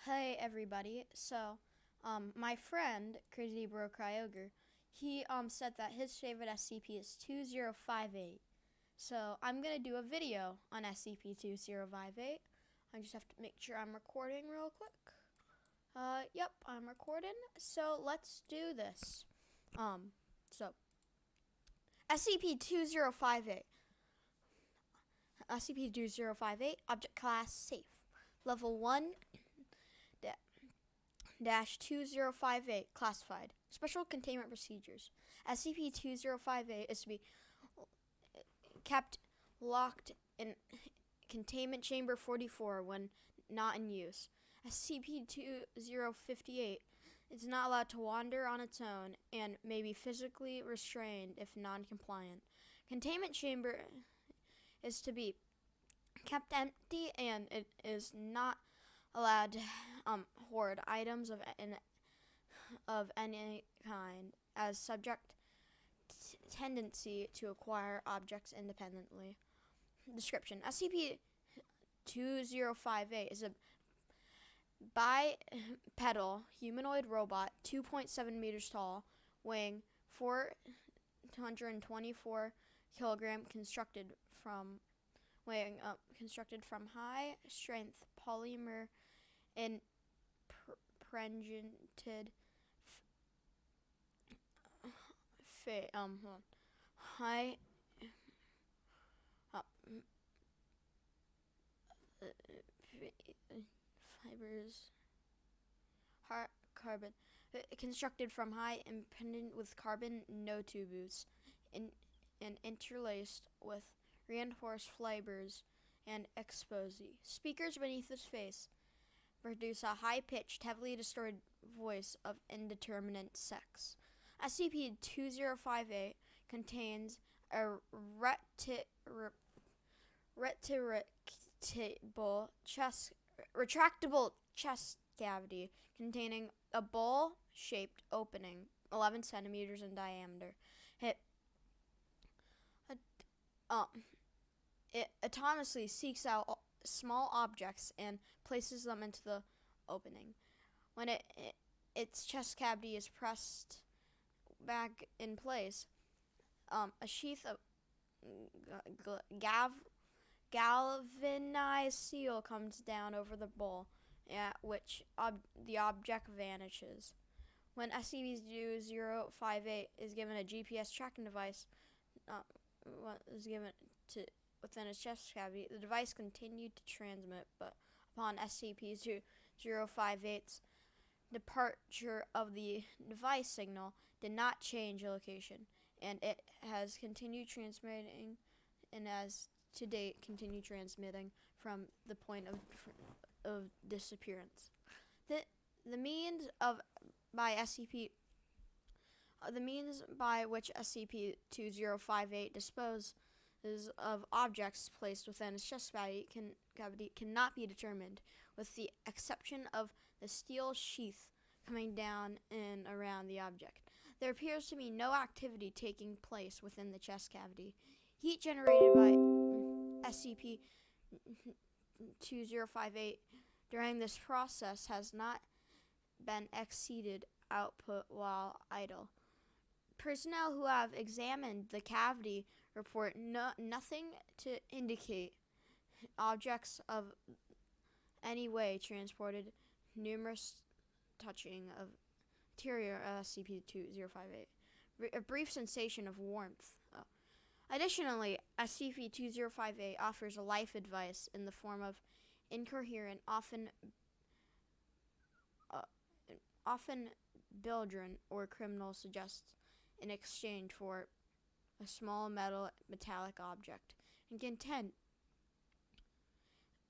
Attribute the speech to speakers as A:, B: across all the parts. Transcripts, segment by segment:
A: Hey everybody. My friend, Crazy Bro Kyoger, he said that his favorite SCP is 2058. So I'm gonna do a video on SCP-2058. I just have to make sure I'm recording real quick. Yep, I'm recording. So let's do this. So SCP-2058. SCP-2058, Object Class Safe. Level 1 dash 2058 classified. Special containment procedures. SCP-2058 is to be kept locked in containment chamber 44 when not in use. SCP-2058 is not allowed to wander on its own and may be physically restrained if non-compliant. Containment chamber is to be kept empty, and it is not allowed to hoard items of any kind, as subject tendency to acquire objects independently. Description: SCP-2058 is a bipedal humanoid robot, 2.7 meters tall, weighing 424 kilogram, constructed from high-strength polymer impregnated high fibers, carbon, constructed from high impedant with carbon nanotubes and interlaced with reinforced fibers and exposé. Speakers beneath his face produce a high-pitched, heavily distorted voice of indeterminate sex. SCP-2058 contains a retractable chest cavity containing a bowl-shaped opening 11 centimeters in diameter. It autonomously seeks out small objects and places them into the opening. When its chest cavity is pressed back in place, a sheath of galvanized steel comes down over the bowl, at which the object vanishes. When SCP-058 is given a GPS tracking device, is given to within its chest cavity, the device continued to transmit, but upon SCP-058's departure of the device signal did not change location, and it has continued transmitting, and has to date continued transmitting from the point of disappearance. The means by which SCP-2058 disposes of objects placed within its chest cavity cannot be determined, with the exception of the steel sheath coming down and around the object. There appears to be no activity taking place within the chest cavity. Heat generated by SCP-2058 during this process has not been exceeded output while idle. Personnel who have examined the cavity report nothing to indicate objects of any way transported, numerous touching of interior SCP-2058. A brief sensation of warmth. Additionally, SCP-2058 offers a life advice in the form of incoherent, often belligerent or criminal suggests in exchange for a small metallic object. And content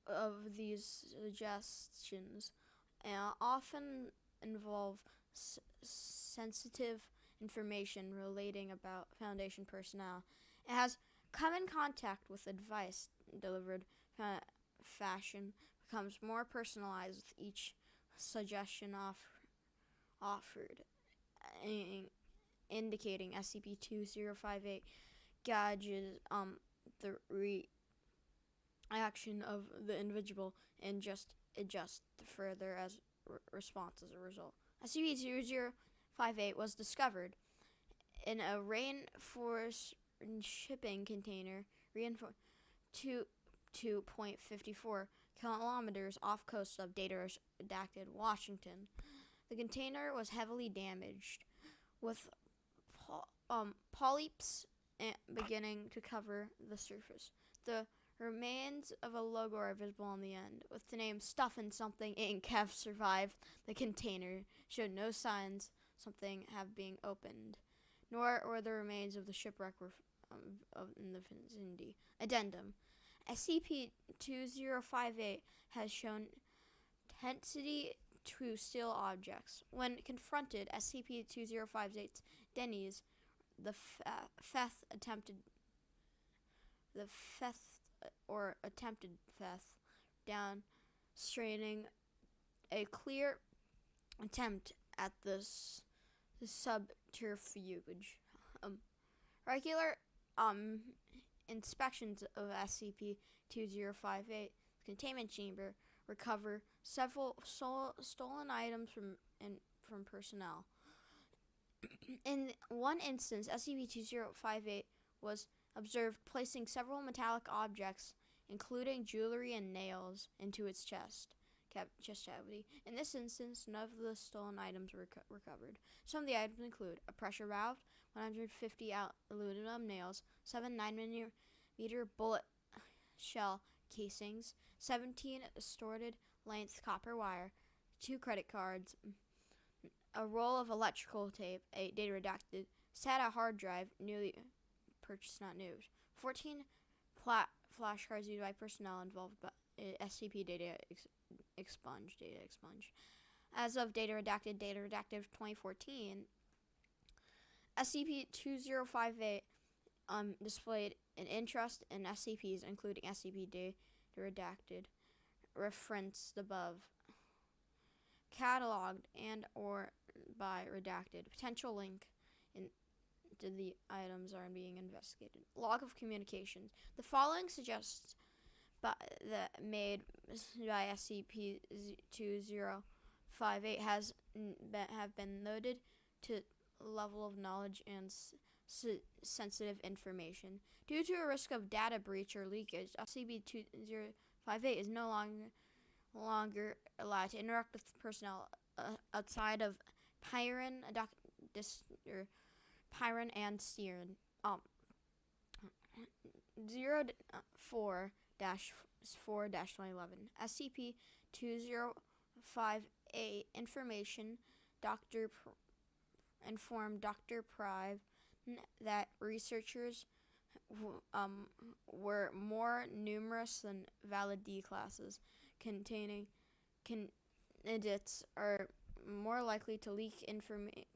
A: of these suggestions often involve sensitive information relating about Foundation personnel. It has come in contact with advice delivered fashion, becomes more personalized with each suggestion offered, indicating SCP-2058 gauges the reaction of the individual and just adjust further as response as a result. SCP-0058 was discovered in a rainforest shipping container reinforced 2.54 kilometers off coast of Data Redacted, Washington. The container was heavily damaged, with polyps beginning to cover the surface. The remains of a logo are visible on the end, with the name Stuffin' Something Inc. have survived the container, showed no signs something have been opened, nor were the remains of the shipwreck were in the vicinity. Addendum: SCP-2058 has shown tendency to steal objects. When confronted, SCP-2058's Denny's, the attempted theft, demonstrating a clear attempt at this subterfuge. Regular inspections of SCP-2058 containment chamber recover several stolen items from personnel. In one instance, SCP-2058 was observed placing several metallic objects, including jewelry and nails, into its chest cavity. In this instance, none of the stolen items were recovered. Some of the items include a pressure valve, 150 aluminum nails, 7 9mm bullet shell casings, 17 assorted length copper wire, 2 credit cards, a roll of electrical tape, a Data Redacted SATA hard drive, newly purchased, not new, 14 flashcards used by personnel involved by SCP data expunge. As of Data Redacted 2014, SCP-2058 displayed an interest in SCPs, including SCP Data Redacted, referenced above, cataloged and or by redacted. Potential link to the items are being investigated. Log of communications. The following suggests made by SCP-2058 have been noted to level of knowledge and sensitive information. Due to a risk of data breach or leakage, SCP-2058 is no longer allowed to interact with personnel outside of Pyron and Steeren. 04-4-2011. SCP-2058 information. Informed Dr. Prive that researchers were more numerous than valid D classes containing candidates are more likely to leak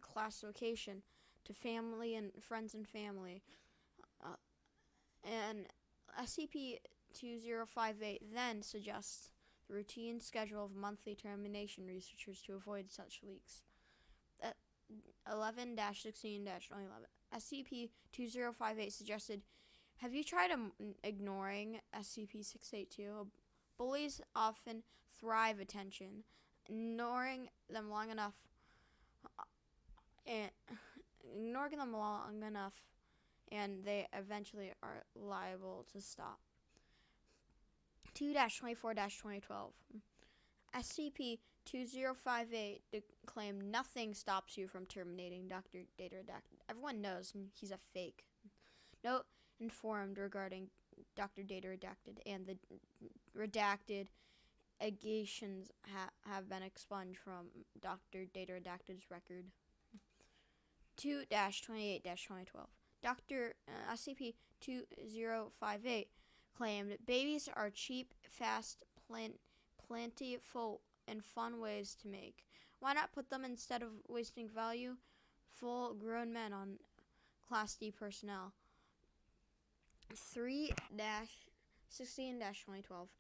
A: classification to family and friends and family. And SCP-2058 then suggests the routine schedule of monthly termination researchers to avoid such leaks. 11-16-2011. SCP-2058 suggested, have you tried ignoring SCP-682? Bullies often thrive attention. Ignoring them long enough and they eventually are liable to stop. 2-24-2012. SCP-2058 claimed nothing stops you from terminating Dr. Data Redacted. Everyone knows he's a fake. Note informed regarding Dr. Data Redacted and the redacted allegations have been expunged from Dr. Data Redacted's record. 2-28-2012. Dr. SCP-2058 claimed babies are cheap, fast, plentiful, and fun ways to make. Why not put them instead of wasting valuable grown men on Class D personnel? 3-16-2012.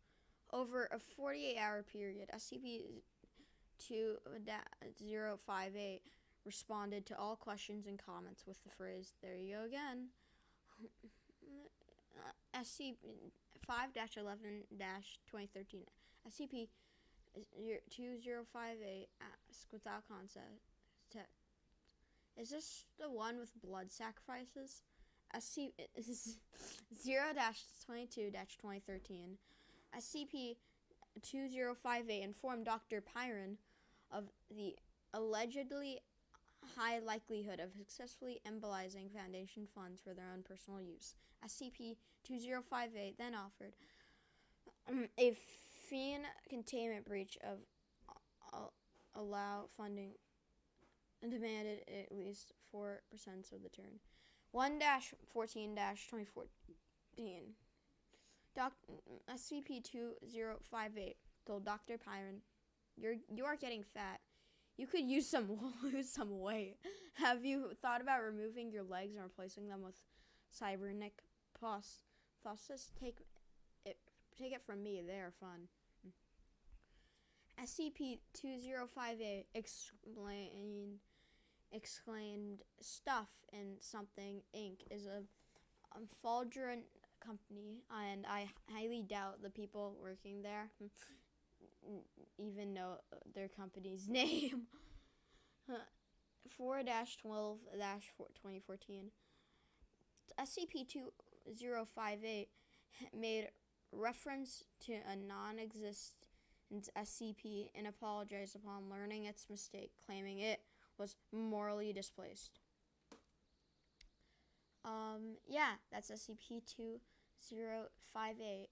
A: Over a 48-hour period, SCP-2058 responded to all questions and comments with the phrase, there you go again. SCP 5-11-2013. SCP 2058 ask without context. Is this the one with blood sacrifices? SCP 0-22-2013. SCP-2058 informed Dr. Pyron of the allegedly high likelihood of successfully embolizing Foundation funds for their own personal use. SCP-2058 then offered a fiend containment breach of allow funding and demanded at least 4% of the turn. 1-14-2014. SCP-2058 told Dr. Pyron, you are getting fat. You could use lose some weight. Have you thought about removing your legs and replacing them with cybernetic prostheses? Take it from me, they are fun. SCP-2058 exclaimed stuff in something Inc. is a fraudulent company, and I highly doubt the people working there even know their company's name. 4-12-2014. SCP-2058 made reference to a non-existent SCP and apologized upon learning its mistake, claiming it was morally displaced. Yeah, that's SCP-2058.